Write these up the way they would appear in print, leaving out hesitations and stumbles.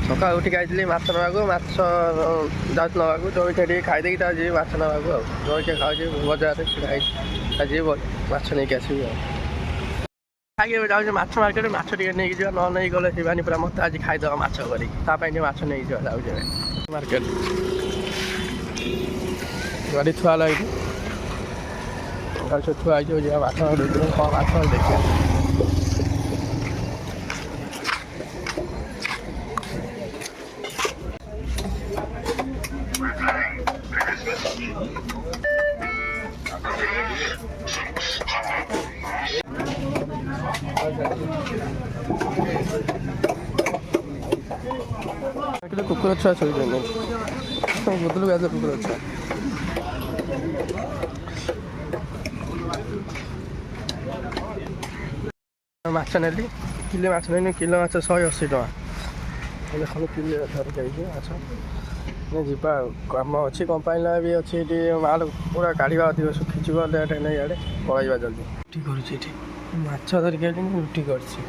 ସକାଳୁ ଉଠିକି ଆସିଥିଲି ମାଛ ନେବାକୁ, ମାଛ ଯାଉଛି ନେବାକୁ, ଜଳଖିଆ ଟିକେ ଖାଇଦେଇକି ତା ଯିବି ମାଛ ନେବାକୁ ଆଉ। ଜଳଖିଆ ଖାଉଛି ବଜାରରେ ଛିଡ଼ା ହେଇଛି, ତା ଯିବି ମାଛ ନେଇକି ଆସିବି ଆଉ। ଖାଇକି ଯାଉଛି ମାଛ ମାର୍କେଟ, ମାଛ ଟିକେ ନେଇକି ଯିବା, ନ ନେଇକି ଗଲେ ଯିବାନି ପୁରା ମୋତେ ଆଜି ଖାଇଦେବା ମାଛ କରିକି। ତା ପାଇଁ ଟିକେ ମାଛ ନେଇକି ଯିବା ଯାଉଛି ଏବେ ମାର୍କେଟ। ଗାଡ଼ି ଥୁଆ ହେଲା ଏଇଠି, ଗାଡ଼ି ସବୁ ଥୁଆ ହେଇଛି, ଯିବା ମାଛ ଦେଖିବା କ'ଣ ମାଛ ଦେଖିବା। କୁକୁର ଛୁଆ ଶୋଇଛନ୍ତି, ବୁଦୁଲୁ ଗାଈ କୁକୁର ଛୁଆ। ମାଛ ନେଲି, କିଲୋ ମାଛ ନେଲି, କିଲୋ ମାଛ 180 ଟଙ୍କା। ଦେଖନ୍ତୁ କିଲୋ ଧରିକି ଆଇଛି ମାଛ, ଯିବା ଆଉ। କାମ ଅଛି, କମ୍ପାନୀ ବି ଅଛି ଏଠି, ମାଲ ପୁରା କାଢ଼ିବା ଅଧିକ ଶୁଖିଯିବ, ଲେଟ୍ ହେଲେ ଇଆଡ଼େ ପଳାଇବା ଜଲ୍ଦି। ରୁଟି କରୁଛି ଏଠି, ମାଛ ଧରିକି ଆଇଛି, ରୁଟି କରୁଛି।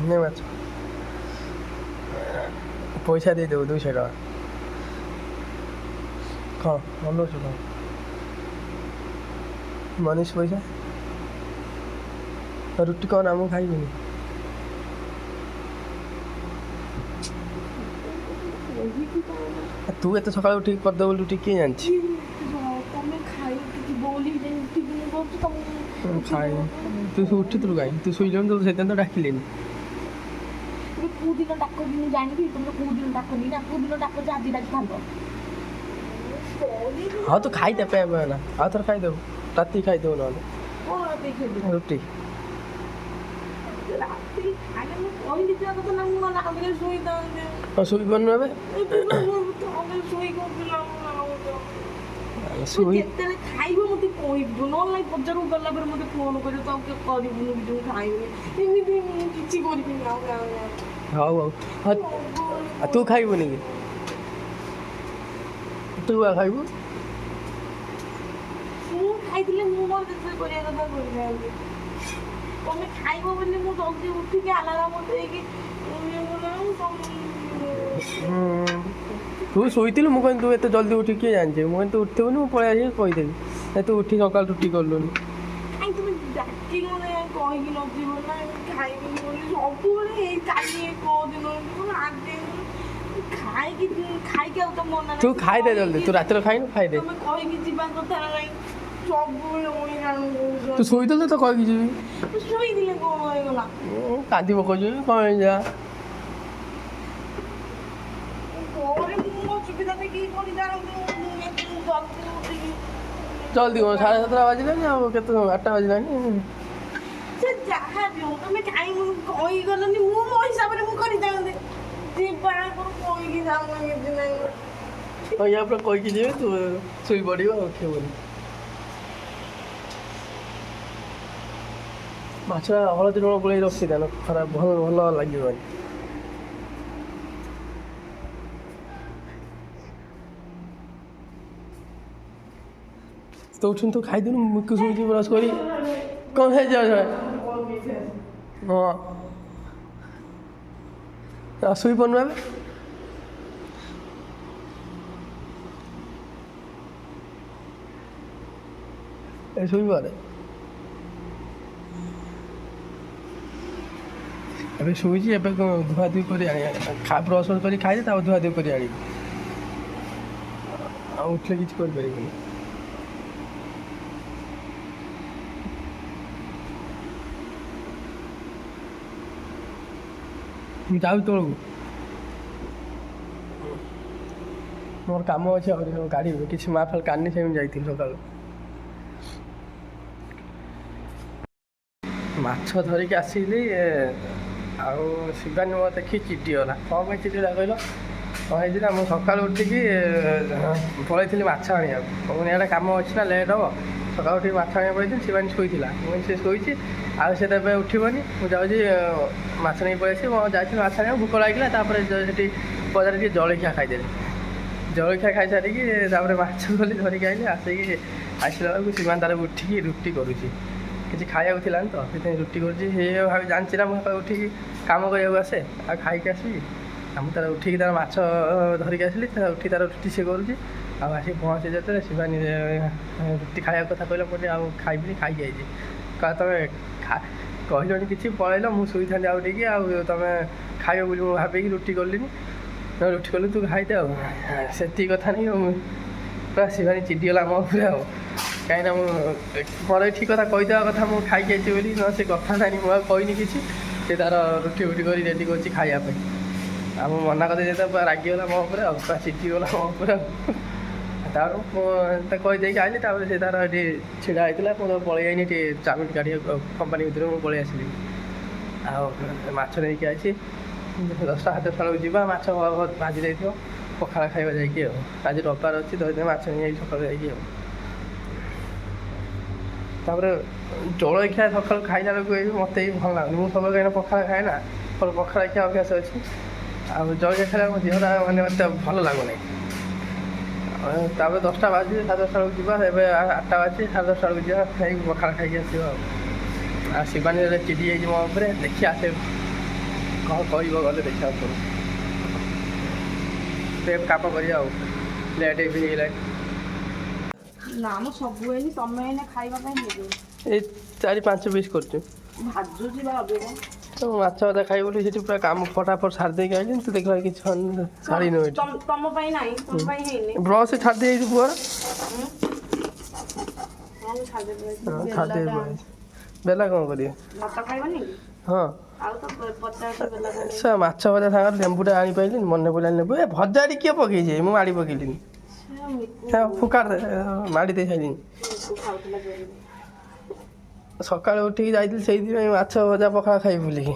ମାଛ ପଇସା ଦେଇଦେବୁ 200 ଟଙ୍କା। କ'ଣ ଅନଉଛୁ କ'ଣ? ମନୀଷ ପଇସା ରୁଟି କ'ଣ ନା, ମୁଁ ଖାଇବିନି। ତୁ ଏତେ ସକାଳୁ ଉଠିକି କରିଦେବୁ ରୁଟି କିଏ ଜାଣିଛି? ଖାଇ ତୁ ଉଠିଥିଲୁ କାହିଁ? ତୁ ଶୋଇଲୁଣି, ତୁ ସେଥିପାଇଁ ତ ଡାକିଲିନି। ହଁ ତୁ ଖାଇଦେ, ନା ଆଉ ଥରେ ଖାଇଦେବୁ, ରାତି ଖାଇଦେବୁ ନହେଲେ ରୁଟି। ଶୋଇପାରୁନୁ ଏବେ? କେତେବେଳେ ଖାଇବ ମତେ କହିବୁ, ନହେଲେ ବଜାରକୁ ଗଲା ପରେ ମତେ ଫୋନ କରିବୁ, ତ ଆଉ କରିବୁନି କି ଯୋଉ ଖାଇବୁନି, ଏମିତି କିଛି କରିବିନି। ହଉ ହଉ, ତୁ ଖାଇବୁନି କି? ତୁ ଖାଇବୁ? ମୁଁ ଖାଇଥିଲେ ମୁଁ ମୋର ଯେତେ କରିବା କଥା କରିଥାନ୍ତି। ତମେ ଖାଇବ ବୋଲି ମୁଁ ଜଲ୍ଦି ଉଠିକି ଆଲାରାମ ଦେଇକି ତୁ ଶୋଇଥିଲୁ, ମୁଁ କହିଲି ତୁ ଏତେ ଜଲ୍ଦି ଉଠିକି କିଏ ଜାଣିଛି? ମୁଁ କହିଲି ତୁ ଉଠିବୁନି, ମୁଁ ପଳେଇ ଆସିକି କହିଦେବି। ତୁ ଉଠି ସକାଳୁ ରୁଟି କଲୁନି। କାଇଁ ତମେ ଡାକି ମାନେ କହିକି ନଥିବ ନା ଖାଇବିନି ବୋଲି? ସବୁବେଳେ ଏଇ କାଲି କୋଉଦିନ ଖାଇକି ଆଉ ତ ମନା। ତୁ ଖାଇଦେ ଜଲ୍ଦି, ତୁ ରାତିରେ ଖାଇନୁ, ଖାଇଦେ। ତମେ କହିକି ଯିବା କଥା ନାହିଁ, ସବୁବେଳେ ତୁ ଶୋଇଥିଲୁ ତ କହିକି ଯିବି। ଶୋଇଥିଲେ କ'ଣ ହେଇଗଲା? କାନ୍ଦି ପକଉଛୁ କ'ଣ ହେଇଯା। ଜଲ୍ଦି କ'ଣ 7:30 ବାଜିଲାନି, ଆଉ କେତେ 8ଟା ବାଜିଲାନି। ସେ ଯାହା ବି ହଉ, ତମେ କାହିଁକି କହିଗଲନି? ମୁଁ ମୋ ହିସାବରେ ମୁଁ କରିଥାନ୍ତି। ଯିବା ଆଗରୁ କହିକି ଯାଉନ, କିଛି ନାହିଁ। ୟା ପରେ କହିକି ଯିବେ, ତୁ ଶୋଇପଡ଼ିବ ଆଉ ଉଠିବୁନି। ମାଛ ହଳଦୀ ଲୁଣ ଗୋଳେଇ ରଖିଦେନ, ଖରାପ ଭଲ ଲାଗିବନି। ତୁ ଉଠୁନି, ତୁ ଖାଇଦେନୁ, ମୁକୁ ଶୋଇଛି ବ୍ରସ୍ କରି। କ'ଣ ହେଇଯାଉ? ହଁ ଶୋଇପାରୁନୁ ଏବେ? ଶୋଇପାରେ ଏବେ, ଶୋଇଛି। ଏବେ ଧୁଆଧୁଇ କରି ଆଣିବା, ବ୍ରସ୍ କରି ଖାଇଦେ, ତାପରେ ଧୁଆଧୁଇ କରି ଆଣିବି। ଆଉ ଉଠିଲେ କିଛି କରିପାରିବିନି। ମୁଁ ଯାଉଛି ତଳକୁ, ମୋର କାମ ଅଛି ଆହୁରି। ଗାଡ଼ି କିଛି ମାଲ୍ କାନି, ସେମିତି ଯାଇଥିଲି ସକାଳୁ। ମାଛ ଧରିକି ଆସିଲି, ଆଉ ଶିବାନୀ ମୋତେ ଦେଖି ଚିଡ଼ିଗଲା। କ'ଣ ପାଇଁ ଚିଡ଼ିଗଲା କହିଲ? କ'ଣ ହେଇଛି ନା, ମୁଁ ସକାଳୁ ଉଠିକି ପଳେଇଥିଲି ମାଛ ଆଣିବାକୁ। ମୁଁ ଇଆଡ଼େ କାମ ଅଛି ନା, ଲେଟ୍ ହେବ। ସକାଳୁ ଉଠିକି ମାଛ ଆଣିବାକୁ ପଳେଇଥିଲି, ଶିବାନୀ ଶୋଇଥିଲା। ମୁଁ ସେ ଶୋଇଛି, ଆଉ ସେ ଏବେ ଉଠିବନି। ମୁଁ ଯାଉଛି ମାଛ ନେଇକି ପଳେଇ ଆସିବି। ମୁଁ ଯାଇଥିଲି ମାଛ ଆଣିବାକୁ, ଭୋକ ଲାଗିଲା। ତାପରେ ସେଠି ବଜାରରେ ଟିକେ ଜଳଖିଆ ଖାଇଦେଲି। ଜଳଖିଆ ଖାଇସାରିକି ତାପରେ ମାଛ ଗଲି ଧରିକି ଆଇଲି। ଆସିକି ଆସିଲା ବେଳକୁ ଶିବାନୀ ତାର ଉଠିକି ରୁଟି କରୁଛି। କିଛି ଖାଇବାକୁ ଥିଲାନି ତ ସେଥିପାଇଁ ରୁଟି କରୁଛି। ସେ ଭାବି ଜାଣିଛି ନା ମୁଁ ସକାଳୁ ଉଠିକି କାମ କରିବାକୁ ଆସେ ଆଉ ଖାଇକି ଆସିବି। ଆଉ ମୁଁ ତାର ଉଠିକି ତାର ମାଛ ଧରିକି ଆସିଲି, ତାର ଉଠିକି ତାର ରୁଟି ସେ କରୁଛି। ଆଉ ଆସିକି ପହଞ୍ଚି ଯେତେବେଳେ ଶିବାନୀ ରୁଟି ଖାଇବାକୁ କଥା କହିଲା ପରେ ଆଉ ଖାଇବିନି, ଖାଇକି ଆଇଛି। କହିଲା ତମେ କହିଲନି କିଛି ପଳେଇଲ, ମୁଁ ଶୋଇଥାନ୍ତି ଆଉ ଟିକେ, ଆଉ ତମେ ଖାଇବ ବୋଲି ମୁଁ ଭାବିକି ରୁଟି କଲିନି, ରୁଟି କଲି ତୁ ଖାଇଦେ ଆଉ। ସେତିକି କଥା ନାହିଁ, ମୁଁ ପୁରା ଶିବାନୀ ଚିଡ଼ିଗଲା ମୋ ଉପରେ ଆଉ। କାହିଁକିନା ମୁଁ ପରେ ଠିକ୍ କଥା କହିଦେବା କଥା ମୁଁ ଖାଇକି ଆଇଛି ବୋଲି, ନ ସେ କଥା ନାହିଁ, ମୁଁ ଆଉ କହିନି କିଛି। ସେ ତାର ରୁଟି ଫୁଟି କରି ରେଡ଼ି କରୁଛି ଖାଇବା ପାଇଁ। ଆଉ ମୁଁ ମନା କରିଦେଇ ଯେତେବେଳେ ପୁରା ରାଗିଗଲା ମୋ ଉପରେ ଆଉ, ପୁରା ଚିଡ଼ିଗଲା ମୋ ଉପରେ ଆଉ। ତାପରେ ମୁଁ ତାକୁ କହିଦେଇକି ଆଇଲି। ତାପରେ ସେ ତାର ଏଠି ଛିଡ଼ା ହେଇଥିଲା, ମୁଁ ପଳେଇ ଯାଇନି ଏଠି ଚାଉମିନ କାଢ଼ିବାକୁ କମ୍ପାନୀ ଭିତରେ ମୁଁ ପଳେଇ ଆସିଲି। ଆଉ ମାଛ ନେଇକି ଆସିଛି, 10ଟା 11ଟା ବେଳକୁ ଯିବା। ମାଛ ଭାଜି ଦେଇଥିବ, ପଖାଳ ଖାଇବା ଯାଇକି ଆଉ। ଆଜି ରବିବାର ଅଛି ତ ସେଥିପାଇଁ ମାଛ ନେଇଯାଇଛି ସକାଳୁ ଯାଇକି ଆଉ। ତାପରେ ଜଳଖିଆ ସକାଳୁ ଖାଇଲା ବେଳକୁ ମୋତେ ବି ଭଲ ଲାଗୁନି। ମୁଁ ସବୁବେଳେ କାହିଁକିନା ପଖାଳ ଖାଏ ନା, ମୋର ପଖାଳ ଖିଆ ଅଭ୍ୟାସ ଅଛି। ଆଉ ଜଳଖିଆ ଖାଇଲା ମୋ ଦେହଟା ମାନେ ମୋତେ ଭଲ ଲାଗୁନାହିଁ। ତାପରେ 10ଟା ବାଜିଲେ 10:30 ବେଳକୁ ଯିବା। ଏବେ 8ଟା ବାଜି 10:30 ବେଳକୁ ଯିବା, ଖାଇକି ପଖାଳ ଖାଇକି ଆସିବା ଆଉ। ଆଉ ଶିବାନୀ ଚିଡ଼ି ଯାଇଛି ମୋ ଉପରେ, ଦେଖିବା ସେ କ'ଣ କହିବ ଗଲେ ଦେଖିବାକୁ ପଡ଼ିବ। ସେ କାମ କରିବା ଆଉ, ଲେଟ୍ ବି ହେଇଗଲାଣି। ନା ମୁଁ ସବୁ ହେଇନି, ତମେ ଏଇନେ ଖାଇବା ପାଇଁ ନେଇଯିବ। ଏଇ 4-5 ପିସ୍ କରୁଛୁ। ଭାଜୁଛି ବା ଅବିକା। ତ ମାଛ ଭଜା ଖାଇବ ବୋଲି ସେଠି ପୁରା କାମ ଫଟାଫଟ ସାରି ଦେଇକି ଆଇଲି। ତୁ ଦେଖିବା କିଛି ଛାଡ଼ିନୁ ଏଠି। ତମ ପାଇଁ ନାହିଁ, ତମ ପାଇଁ ହେଇନି। ବ୍ରସ୍ ଛାଡ଼ି ଦେଇଯାଇଛି ପୁଅର। ହଁ ମୁଁ ଛାଡ଼ିଦେବି। ହଁ ଛାଡ଼ି ଦେଇ ବେଲା କ'ଣ କରିବେ? ଭାତ ଖାଇବନି କି? ହଁ ଆଉ ତ ପଚାଶ ବେଲା ସେ ମାଛ ଭଜା ସାଙ୍ଗରେ ଲେମ୍ବୁଟା ଆଣିପାରିଲିନି, ମନେ ପଡ଼ିଲାନି ଲେମ୍ବୁ। ଏ ଭଜାଟି କିଏ ପକେଇଛି? ମୁଁ ମାଡ଼ି ପକେଇଲିନି, ଫୁକାଡ଼ି ମାଡ଼ି ଦେଇ ସାରିଲିନି। ଖାଉଥିଲା ଜୋରରେ। ସକାଳୁ ଉଠିକି ଯାଇଥିଲି ସେଇଥିପାଇଁ ମାଛ ଭଜା ପଖାଳ ଖାଇବି ବୋଲିକି।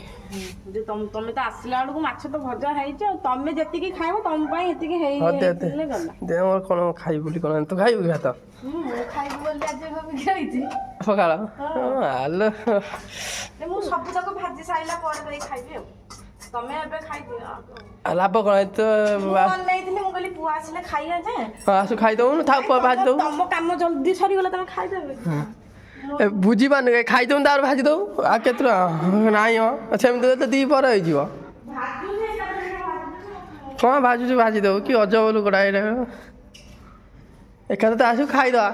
ତମେ ତ ଆସିଲା ବେଳକୁ ମାଛ ତ ଭଜା ହେଇଛି ଆଉ, ତମେ ଯେତିକି ଖାଇବ ତମ ପାଇଁ ଏତିକି ହଁ ହେଇଥିଲେ ଗଲା। ଦେ ମୋର କ'ଣ ଖାଇବି ବୋଲି କ'ଣ? ତୁ ଖାଇବୁ କି ଭାତ? ମୁଁ ଖାଇବି ବୋଲି ଆଜି ଭାବିକି ରହିଛି ପଖାଳ? ଆଲୋ ମୁଁ ସବୁ ଯାକ ଭାଜି ସାରିଲା ପରେ ଯାଇ ଖାଇବି ଆଉ। ତମେ ଏବେ ଖାଇଦିଅ। ଲାଭ କ'ଣ? ଏତେ ନେଇଥିଲି, ମୁଁ କହିଲି ପୁଅ ଆସିଲେ ଖାଇବା ଯେ। ଆସୁ ଖାଇଦଉନୁ, ଥାଉ ଭାଜି ଦବୁ। ତମ କାମ ଜଲ୍ଦି ସରିଗଲା, ତମେ ଖାଇଦେବେ। ବୁଝିପାରୁନି, ଖାଇଦଉନୁ ତାପରେ ଭାଜି ଦବୁ। ଆଉ କେତେ ଟଙ୍କା? ନାଇଁ ସେମିତି ତ 2 ପରେ ହେଇଯିବ। କ'ଣ ଭାଜୁଛୁ? ଭାଜି ଦବୁ କି ଅଜବ ଲୋକଟା ଏଇଟା। ଏକାଥରେ ତ ଆସିବୁ ଖାଇଦବା।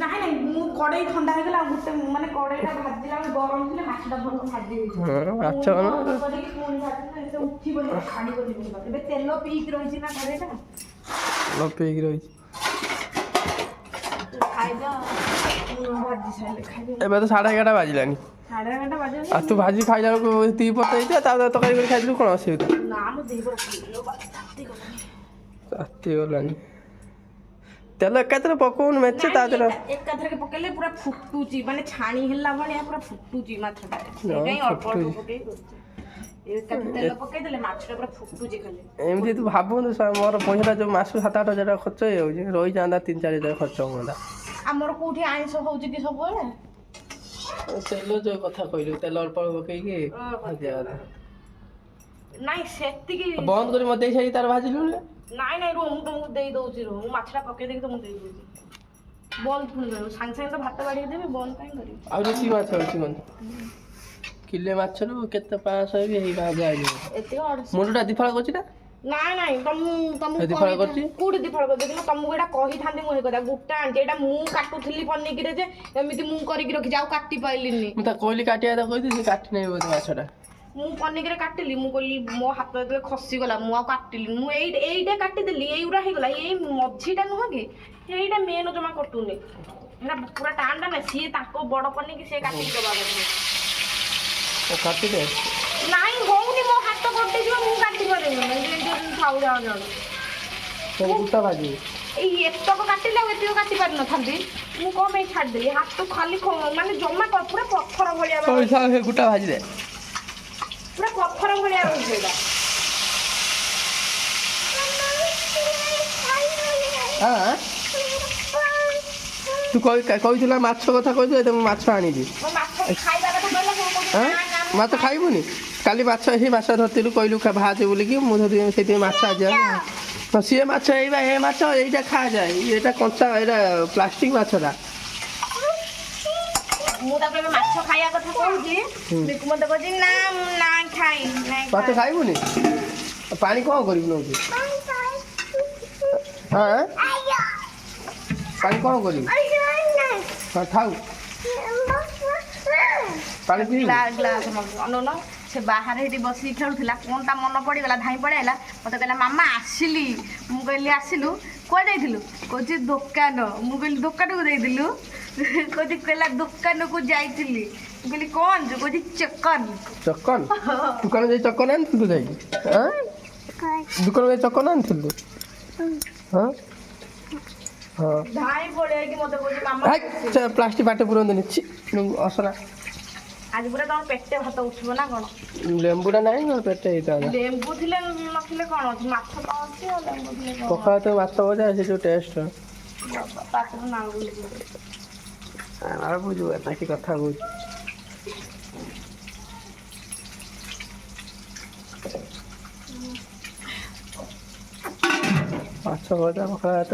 ନାଇଁ ନାଇଁ, ମୁଁ କଡ଼େଇ ଥଣ୍ଡା ହେଇଗଲା, ଗୋଟେ ମାନେ କଡ଼େଇଟା ଭାଜିଲା ବେଳେ ଗରମ ଥିଲେ ମାଛଟା ଭଲ ଭାଜି ହେଇଯିବ। ମାଛ ଉଠିବନି, ଛାଣିବନି। ଏବେ ତେଲ ପିଇକି ରହିଛି ନା କଡ଼େଇଟା, ପିଇକି ରହିଛି। ଖାଇଦା ଭାଜି ସାରିଲେ ଖାଇଦେ। ଏବେ ତ 11:30 ବାଜିଲାନି। 11:30 ବାଜିଲାନି। ଆଉ ତୁ ଭାଜି ଖାଇଲା ବେଳକୁ 2 ପଟ ହେଇଥିବ, ତାପରେ ତରକାରୀ କରି ଖାଇଥିଲୁ କ'ଣ ଅସୁବିଧା? ନା ମୁଁ ଦେଇପଟ ରାତି ଗଲାନି। ତେଲ ଏକାଥରେ ପକଉନୁ ମେଞ୍ଚେ, ତା ଦେହରେ ଏକାଥରକେ ପକେଇଲେ ପୁରା ଫୁଟୁଛି, ମାନେ ଛାଣି ହେଲା ଭଳିଆ ପୁରା ଫୁଟୁଛି ମାଛଟା। ସେଇଥିପାଇଁ ଅଳ୍ପ ଅଳ୍ପ ପକେଇ କରୁଛି। ତେଲ ପକେଇଦେଲେ ମାଛଟା ପୁରା ଫୁଟୁଛି ଖାଲି। ଏମିତି ତୁ ଭାବୁନୁ, ମୋର ପଇସାଟା ଯୋଉ ମାସକୁ 7-8 ହଜାର ଖର୍ଚ୍ଚ ହେଇଯାଉଛି, ରହିଯାଆନ୍ତା 3-4 ହଜାର ଖର୍ଚ୍ଚ ହୁଅନ୍ତା। ଆମର କୋଉଠି ଆଇଁଷ ହଉଛି କି ସବୁବେଳେ? ତେଲ ଯୋଉ କଥା କହିଲୁ, ତେଲ ଅଳ୍ପ ଅଳ୍ପ ପକେଇକି ଭାଜିବା କଥା। ନାଇଁ ସେତିକି ବନ୍ଦ କରି ମତେ ଦେଇ ସାରି ତାର ଭାଜିଲୁନି। ନାଇଁ ନାଇଁ, ରୁହ ମୁଁ ତମକୁ ଦେଇ ଦଉଛି। ରୁହ, ମୁଁ ମାଛଟା ପକେଇ ଦେଇକି ତମକୁ ଦେଇ ଦଉଛି। ବନ୍ଦ ପୁଣି କରିବ, ସାଙ୍ଗେ ସାଙ୍ଗେ ତ ଭାତ ବାଢ଼ିକି ଦେବି, ବନ୍ଦ କାହିଁ କରିବି? ଆଉ କି ମାଛ ଅଛି? କିଲେ ମାଛରୁ କେତେ 500 ବି ହେଇ ଭାଜା ହେଇଯିବ। ମୁଣ୍ଡଟା 2 ଫାଳ କରୁଛି ନା? ନାଇଁ ନାଇଁ, ତମକୁ କୋଉଠି 2 ଫାଳ କରିଦେଇଥିଲି? ତମକୁ ଏଇଟା କହିଥାନ୍ତି ମୁଁ। ଏଇ କଥା ଗୋଟା ଆଣିଛି, ଏଇଟା ମୁଁ କାଟୁଥିଲି ପନିକିରେ ଯେ ଏମିତି ମୁଁ କରିକି ରଖିଛି, ଆଉ କାଟି ପାଇଲିନି। ମୁଁ ତାକୁ କହିଲି କାଟିବା, ତାକୁ କହିଥିଲି, ସେ କାଟି ନେଇ ବୋଧେ ମାଛଟା। ମୁଁ ପନିକିରେ କାଟିଲି, ମୁଁ କହିଲି ମୋ ହାତ ଯେତେବେଳେ ଖସିଗଲା ମୁଁ ଆଉ କାଟିଲିନି। ମୁଁ ଏଇଟା କାଟିଦେଲି, ଏଇଗୁଡ଼ା ହେଇଗଲା। ଏଇ ମଝିଟା ନୁହଁ କି, ଏଇଟା ମେନ୍ ଜମା କଟୁନି। ନା ପୁରା ଟାଣଟା ନା, ସିଏ ତାଙ୍କ ବଡ଼ ପନିକି ସିଏ କାଟିକି ଦେବା କଥା। କାଟିଦେ। ନାଇଁ ହଉନି, ମୋ ହାତ କଟିଯିବ, ମୁଁ କାଟି ପାରିବିନି। ଥାଉ ଯାଅ। ଗୋଟା ଭାଜିବି। ଏଇ ଏତକ କାଟିଲେ ଆଉ ଏତିକ କାଟି ପାରିନଥାନ୍ତି। ମୁଁ କ'ଣ ପାଇଁ ଛାଡ଼ିଦେଲି? ହାତ ଖାଲି ମାନେ ଜମା ପୁରା ପଥର ଭଳିଆ, ଗୋଟା ଭାଜିଦେ, ପୁରା ପଥର ଭଳିଆ ରହୁଛି ଏଇଟା। ତୁ କହିଥିଲା ମାଛ କଥା କହିଛୁ, ଏତେ ମୁଁ ମାଛ ଆଣିବି। ମାଛ ଖାଇବୁନି? କାଲି ମାଛ ସେଇ ମାଛ ଧରିଥିଲୁ, କହିଲୁ ଭାଜ ବୋଲିକି, ମୁଁ ଧରି ସେଇଥିପାଇଁ ମାଛ ଆଜି ସିଏ ମାଛ ଏଇବା, ଏ ମାଛ ଏଇଟା ଖାଯାଏ, ଏଇଟା କଞ୍ଚା, ଏଇଟା ପ୍ଲାଷ୍ଟିକ ମାଛଟା। ମୁଁ ତାକୁ ଏବେ ମାଛ ଖାଇବା କଥା କହୁଛି ବିକୁ ମତେ କହୁଛି ନା ମୁଁ ନା ଖାଇ ମାଛ ଖାଇବୁନି ପାଣି କ'ଣ କରିବୁ ନଉଛି ହଁ ପାଣି କ'ଣ କରିବୁ ହଁ ଥାଉ ପାଣି ପିଇବୁ ଗ୍ଲାସ ଅନଉନ ସେ ବାହାରେ ଏଠି ବସିକି ଖେଳୁଥିଲା କ'ଣ ତା ମନ ପଡ଼ିଗଲା ଧାଇଁ ପଳେଇଲା ମୋତେ କହିଲା ମାମା ଆସିଲି ମୁଁ କହିଲି ଆସିଲୁ କୁଆଡ଼େ ଯାଇଥିଲୁ କହୁଛି ଦୋକାନ ମୁଁ କହିଲି ଦୋକାନକୁ ଯାଇଥିଲୁ କହୁଛି କହିଲା ଦୋକାନକୁ ଯାଇଥିଲି ମୁଁ କହିଲି କ'ଣ ଯେ କହୁଛି ଚକନ ଦୋକାନ ଯାଇ ଚକନ ଆଣିଥିଲୁ ଯାଇକି ଦୋକାନ ଯାଇ ଚକନ ଆଣିଥିଲୁ ହଁ ହଁ ଧାଇଁ ପଳେଇକି ମୋତେ କହୁଛି ମାମା ପ୍ଲାଷ୍ଟିକ ବାଟେ ପୁରନ୍ତୁନି ଅସନା ଆଜି ପୁରା ତମ ପେଟେ ଭାତ ଉଠିବ ନା କ'ଣ ଲେମ୍ବୁଟା ନାହିଁ ମୋର ପେଟେ ହେଇଥାନ୍ତା ଲେମ୍ବୁ ଥିଲେ ନଥିଲେ କ'ଣ ଅଛି ମାଛ ତ ଅଛି ଆଉ ଲେମ୍ବୁ ଥିଲେ କ'ଣ ପଖାଳ ତ ମାଛ ଭଜା ସେ ଯେଉଁ ଟେଷ୍ଟ ପାଟିରୁ ନାଳୁ ଆଉ ବୁଝିବ କି କଥା କହୁଛି ମାଛ ଭଜା ପଖାଳ ଭାତ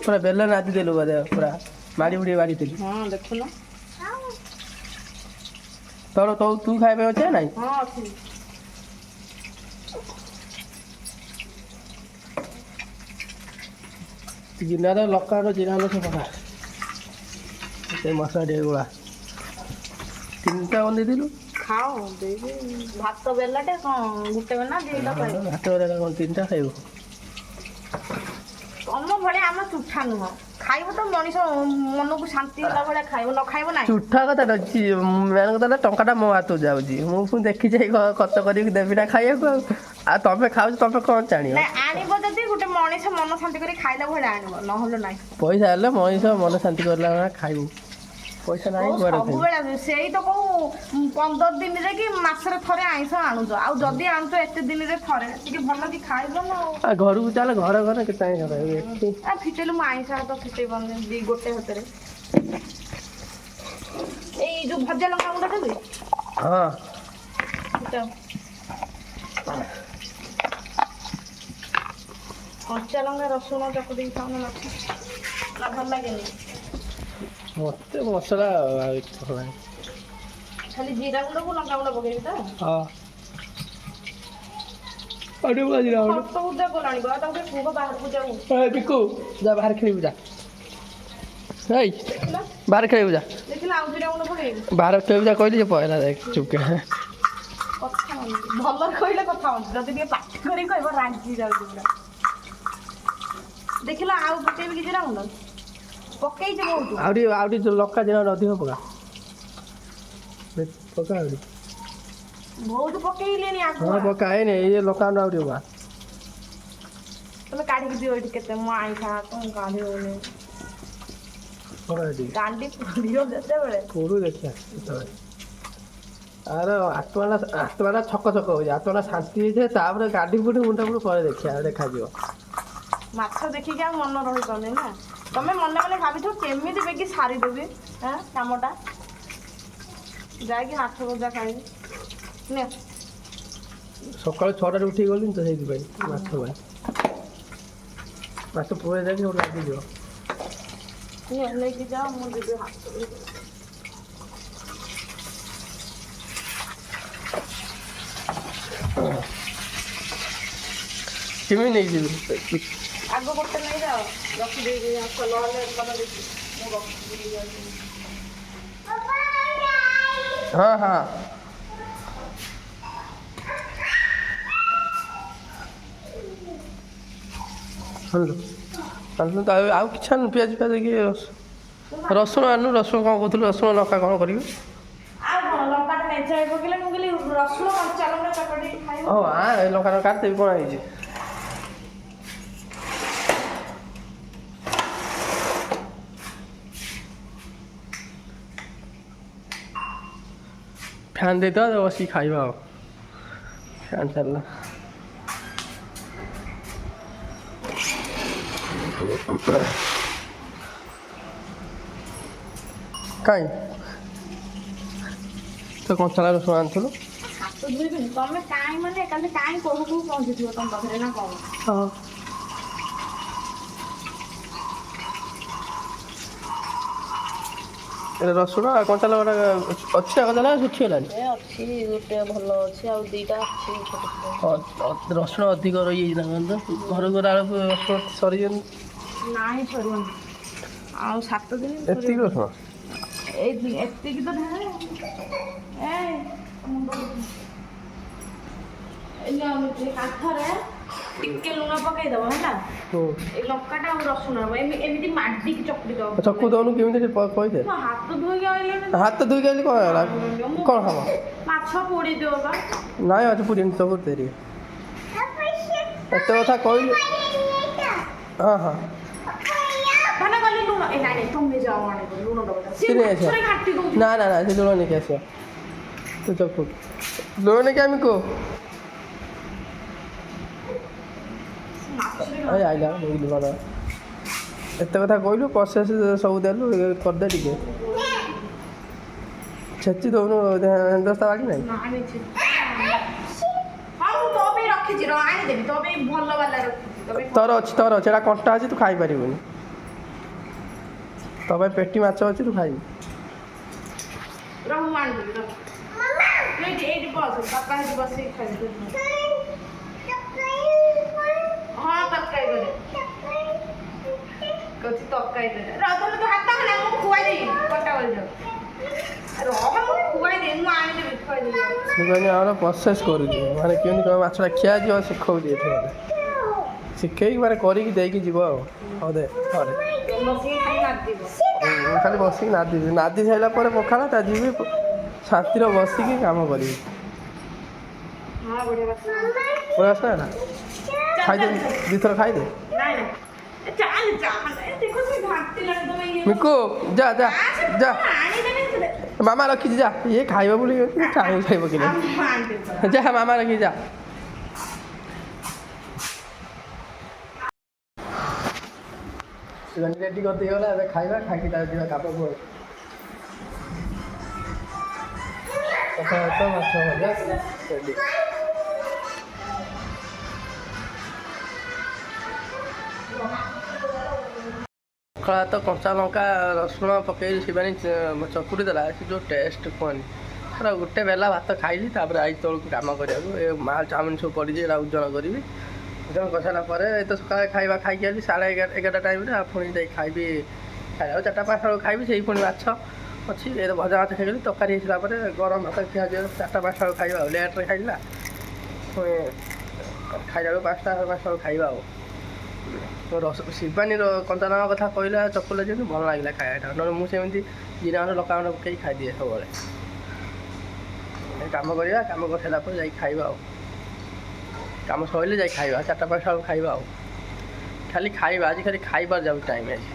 ପୁରା ବେଲ ନାଦି ଦେଲୁ ବୋଧେ ପୁରା ମାଡ଼ି ବୁଡ଼ି ବାଡ଼ିଥିଲୁ ହଁ ଦେଖୁନ ତୋର ତୁ ଖାଇବା ଅଛି ନା ନାଇଁ ହଁ ଅଛି ଗିନାର ଲଙ୍କାର ଜିରା ରସ ପକା ସେ ମସଲା ଟିକେ ଗୁଳା 3ଟା ବନେଇଥିଲୁ ଖାଅ ଦେଇକି ଭାତ ବେଲାଟେ କ'ଣ ଗୋଟେ ବେଲା 2ଟା ଖାଇବ ଭାତ ବେଲା କ'ଣ 3ଟା ଖାଇବୁ ତମ ଭଳିଆ ଆମ ଚୁଠା ନୁହଁ ଖାଇବ ତ ମଣିଷ ମନକୁ ଶାନ୍ତି ହେଲା ଭଳିଆ ଖାଇବ ନ ଖାଇବ ନାହିଁ ଚୁଠା କଥା ଅଛି ମେନ୍ କଥା ହେଲା ଟଙ୍କାଟା ମୋ ହାତକୁ ଯାଉଛି ମୁଁ ପୁଣି ଦେଖି ଯାଇ ଖର୍ଚ୍ଚ କରିକି ଦେବି ନା ଖାଇବାକୁ ଆଉ ତମେ ଖାଉଛ ତମେ କ'ଣ ଜାଣିବ ନାଇଁ ଆଣିବ ଯଦି ଗୋଟେ ମଣିଷ ମନ ଶାନ୍ତି କରି ଖାଇଲା ଭଳିଆ ଆଣିବ ନହେଲେ ନାହିଁ ପଇସା ହେଲେ ମଣିଷ ମନ ଶାନ୍ତି କରିଲା ଭଳିଆ ଖାଇବୁ ପଇସା ନାହିଁ କୁଆଡ଼େ ଖାଇବୁ ସବୁବେଳେ ସେଇ ତ କୋଉ 15 ଦିନରେ କି ମାସରେ ଥରେ ଆଇଁଷ ଆଣୁଛ ଆଉ ଯଦି ଆଣୁଛ ଏତେ ଦିନରେ ଥରେ ଟିକେ ଭଲ କି ଖାଇବ ନା ଆଉ ଘରକୁ ଚାଲେ ଘରେ କେତେ ଆଇଁଷ ଖାଇବୁ ଏଠି ଫିଟେଇଲୁ ମୁଁ ଆଇଁଷ ହାତ ଫିଟେଇ ପାରୁନି ଗୋଟେ ହାତରେ ଏଇ ଯୋଉ ଭଜା ଲଙ୍କା ଗୁଣ୍ଡ ଦେବି ହଁ କଞ୍ଚା ଲଙ୍କା ରସୁଣ ଚକୁଟିକି ଖାଉନ ମାଛ ନା ଭଲ ଲାଗେନି ମୋତେ ମସଲା ଭଲ ଲାଗେ ଖାଲି ଜିରା ଗୁଣ୍ଡକୁ ଲଙ୍କା ଗୁଣ୍ଡ ପକେଇବି ତ ହଁ ଜିରା ଗୁଣ୍ଡ ଖତ ଉଦା ଗଲାଣି ବା ତାକୁ ଟିକେ କୁହ ବାହାରକୁ ଯାଉ ବିକୁ ଯା ବାହାରେ ଖେଳିବୁ ଯା ଏଇ ବାହାରେ ଖେଳିବୁ ଯା ଦେଖିଲା ଆଉ ଜିରା ଗୁଣ୍ଡ ପକେଇବି ବାହାରେ ଖେଳିବୁ ଯା କହିଲି ଯେ ପଳେଇଲା ଦେଖ ଚୁପକେ କଥା ଭଲ କହିଲେ କଥା ହଉଛି ଯଦି ଟିକେ ପାଟି କରିକି କହିବ ରାଗି ଯାଉଛି ପୁରା ଦେଖିଲା ଆଉ ପକେଇବି କି ଜିରା ଗୁଣ୍ଡ ପକେଇଛି ବହୁତ ଆଉ ଟିକେ ଲଙ୍କା ଜିରା ଅଧିକ ପକା ପକା ଆହୁରି ବହୁତ ପକେଇଲେଣି ହଁ ଆଗୁଆ ପକା ହେଇନି ଏଇ ଲଙ୍କା ଆଉ ଟିକେ ପକା ତମେ କାଢିକି ଦିଅ ଏଇଠି କେତେ ମୁଁ ଆଇଁଷା କ'ଣ କାଢି ହଉନି ପକା ଏଠି ଗାଣ୍ଡି ପୋଡ଼ିବ ଯେତେବେଳେ ପୋଡ଼ୁ ଦେଖିଆ ସେତେବେଳେ ଆର ଆତ୍ମାଟା ଛକ ହଉଛି ଆତ୍ମାଟା ଶାନ୍ତି ହେଇଥାଏ ତାପରେ ଗାଡ଼ି ଫୁଟି ମୁଣ୍ଡା ଫୁଟ ପରେ ଦେଖିଆ ଦେଖାଯିବ ମାଛ ଦେଖିକି ଆଉ ମନ ରହିପାରୁନି ନା ତମେ ମନେ ମନେ ଭାବିଥିବ କେମିତି ବେଗି ସାରିଦେବି କାମଟା ଯାଇକି ମାଛ ଭଜା ଖାଇବି ନେ ସକାଳୁ 6টাରେ ଉଠିକି ଗଲିଣି ତ ସେଇଥିପାଇଁ ମାଛ ପାଇଁ ମାଛ ପୁଳେ ଯାଇକି ଗୋଟେ ଲାଗିଯିବ ନେଇକି ଯାଅ ମୁଁ ଯିବି ହାତ କେମିତି ନେଇଯିବି ଆଗ ଗୋଟେ ନେଇଯାଅ ରଖିଦେଇକି ଆସ ନହେଲେ ତମେ ଦେଖି ମୁଁ ରଖିଦେଇ ହଁ ହଁ ଆଣିଲୁ ତ ଆଉ କିଛି ଆଣୁ ପିଆଜ କି ରସୁଣ ଆଣୁ ରସୁଣ କ'ଣ କହୁଥିଲୁ ରସୁଣ ଲଙ୍କା କ'ଣ କରିବି ଆଉ କ'ଣ ଲଙ୍କାଟା ନେଚାଇ ପକେଇଲେ ମୁଁ କହିଲି ରସୁଣ କଞ୍ଚା ଲଙ୍କା ଚକଟିକି ଖାଇବ ହଉ ଏ ଲଙ୍କା କାଟିଦେବି କ'ଣ ହେଇଛି ଫ୍ୟାନ୍ ଦେଇଦେବା ବସିକି ଖାଇବା ଆଉ ଫ୍ୟାନ୍ ଚାଲିଲା କାଇଁ ତ କଞ୍ଚା ରସୁଣ ଆଣିଥିଲୁ ହାତ ଧୋଇବେନି ତମେ କାଇଁ ମାନେ କାଲି କାଇଁ କହୁ ପହଞ୍ଚିଥିବ ତମ ପାଖରେ ନା କ'ଣ ହଁ ରସୁଣ ଆଉ କଞ୍ଚା ଲଙ୍କା ଅଛି ନା କଞ୍ଚା ଲଙ୍କା ଶୁଖିଗଲାଣି? ଏ ଅଛି ଗୋଟେ ଭଲ ଅଛି ଆଉ ଦିଟା ଅଛି ଛୋଟ ଛୋଟ। ରସୁଣ ଅଧିକ ରହିଯାଇଛି ନା ତ ଘରକୁ ଗଲା ବେଳକୁ ରସୁଣ ସରିଯିବନି। ନାହିଁ ସରିବନି ଆଉ 7 ଦିନ ଏତିକି ରସୁଣ ଏତିକି ତ ଢାଳେ ଏ ମୁଣ୍ଡ କାଠରେ ଟିକେ ଲୁଣ ପକେଇଦବ ହେଲା। ଏଇ ଲଙ୍କାଟା ଆଉ ରସୁଣ ଏମିତି ମାଡିକି ଚକୁଡ଼ି ଦବ। ଚକୁ ଦଉନୁ କେମିତି କହିଦେ। ମୋ ହାତ ଧୋଇକି ଆଇଲେଣି। ହାତ ଧୋଇକି ଆଇଲି କ'ଣ ହେଲା? କ'ଣ ହବ? ମାଛ ପୋଡ଼ି ଦିଅ ବା। ନାଇଁ ଅଛି ପୁରୀ ଚକୁ ଦେରି ଏତେ କଥା କହିଲି। ହଁ ହଁ ମାନେ ଗଲି ଲୁଣ ଏ ନାଇଁ ତମେ ଯାଅ ଆଣିବ ଲୁଣ ଦବ ସେ ନେଇ ଆସିବ। ନା ନା ନା ସେ ଲୁଣ ନେଇକି ଆସିବ। ତୁ ଚକୁ ଲୁଣ ନେଇକି ଆମେ କୁହ ଆଇଲା ଲୁଣ ଏତେ କଥା କହିଲୁ ପ୍ରୋସେସ୍ ସବୁ ଦେଲୁ କରିଦେ ଟିକେ ଛେଚି ଦଉନୁ ଦଶଟା ବାକି ନାହିଁ। ରଖିଛି ଆଣିଦେବି ତୋ ପାଇଁ ଭଲ ବାଲା ରଖିଛି। ତୋର ଅଛି ଏଇଟା କଣ୍ଟା ଅଛି ତୁ ଖାଇପାରିବୁନି। ତୋ ପାଇଁ ପେଟି ମାଛ ଅଛି ତୁ ଖାଇବୁ। ମୁଁ ଆଣିଦେବି ଏଇଠି ବସ ବାପା ହେଇଠି ବସିକି ଖାଇବି। ହଁ ତରକାରୀ କରେ କହୁଛି ତରକାରୀ କରେ ରହ ତୁ ହାତ କଲେ ମୁଁ ଖୁଆଇ ଦେବି କଟା ବଳି ଯାଉ ରହ ମୁଁ ଖୁଆଇ ଦେବି ମୁଁ ଆଣିଦେବି ଖୁଆଇ ଦେବି। ସେ କହିଲେ ଆମର ପ୍ରୋସେସ୍ କରୁଛି ମାନେ କେମିତି କ'ଣ ମାଛଟା ଖିଆ ଯିବ ଶିଖଉଛି ଏଠି ଶିଖେଇକି ମାନେ କରିକି ଦେଇକି ଯିବ ଆଉ ହଉ ଦେ ଘରେ ଖାଲି ବସିକି ନାଦି ସାରିଲା ପରେ ପଖାଳ ତା ଯିବି ଶାନ୍ତିରେ ବସିକି କାମ କରିବି। ପୁରା ଆସିଲା ନା ଖାଇଦେ ଦୁଇଥର ଖାଇଦେ। ମିକୁ ଯା ଯା ଯା ମାମା ରଖିଛି ଯା ଇଏ ଖାଇବ ବୋଲି ଖାଇବ କି ଯା ମାମା ରଖିଛି ଯା। ରେଡ଼ି କରିଦେଇଗଲା ଏବେ ଖାଇବା ଖାଇକି ତାର ଯିବା କାମକୁ। ମାଛ ଭଜା ରେଡ଼ି। ପଖାଳ ଭାତ କଞ୍ଚା ଲଙ୍କା ରସୁଣ ପକେଇ ଶିବାନୀ ଚକୁଡ଼ି ଦେଲା ସେ ଯେଉଁ ଟେଷ୍ଟ କୁହନି ପୁରା ଗୋଟେ ବେଲା ଭାତ ଖାଇଲି ତାପରେ ଆଇ ତଳକୁ କାମ କରିବାକୁ ଏ ମାଲ ଚାଉମିନ ସବୁ ପଡ଼ିଛି ଏଇଟା ଓଜନ କରିବି। ଓଜନ କରିସାରିଲା ପରେ ଏ ତ ସକାଳେ ଖାଇବା ଖାଇକି ଆସି 11:30 ଟାଇମ୍ରେ ଆଉ ପୁଣି ଯାଇ ଖାଇବି ଖାଇଲା 4ଟା 5ଟା ବେଳକୁ ଖାଇବି ସେଇ ପୁଣି ମାଛ ଅଛି ଏ ଭଜା ମାଛ ଖାଇଗଲି ତରକାରୀ ହେଇସାରିଲା ପରେ ଗରମ ଭାତ ଖିଆଯିବ 4ଟା 5ଟା ବେଳକୁ ଖାଇବା ଆଉ ଲେଟ୍ରେ ଖାଇଲା ପୁଣି ଖାଇଲା ବେଳକୁ 5ଟା 5ଟା ବେଳକୁ ଖାଇବା ଆଉ। ଶିବାନୀର କଞ୍ଚା ଲଙ୍କା କଥା କହିଲା ଚକୁଲେ ଯେମିତି ଭଲ ଲାଗିଲା ଖାଇବାଟା ନହେଲେ ମୁଁ ସେମିତି ଜିରା ଗୁଣ୍ଡ ଲଙ୍କା ଗୁଣ୍ଡ ପକେଇକି ଖାଇଦିଏ ସବୁବେଳେ। କାମ କରିବା କାମ କରିସାରିଲା ପରେ ଯାଇକି ଖାଇବା ଆଉ କାମ ସରିଲେ ଯାଇ ଖାଇବା 4ଟା 5ଟା ବେଳକୁ ଖାଇବା ଆଉ ଖାଲି ଖାଇବା ଆଜି ଖାଲି ଖାଇବାର ଯାଉଛି ଟାଇମ୍ ଆଜି।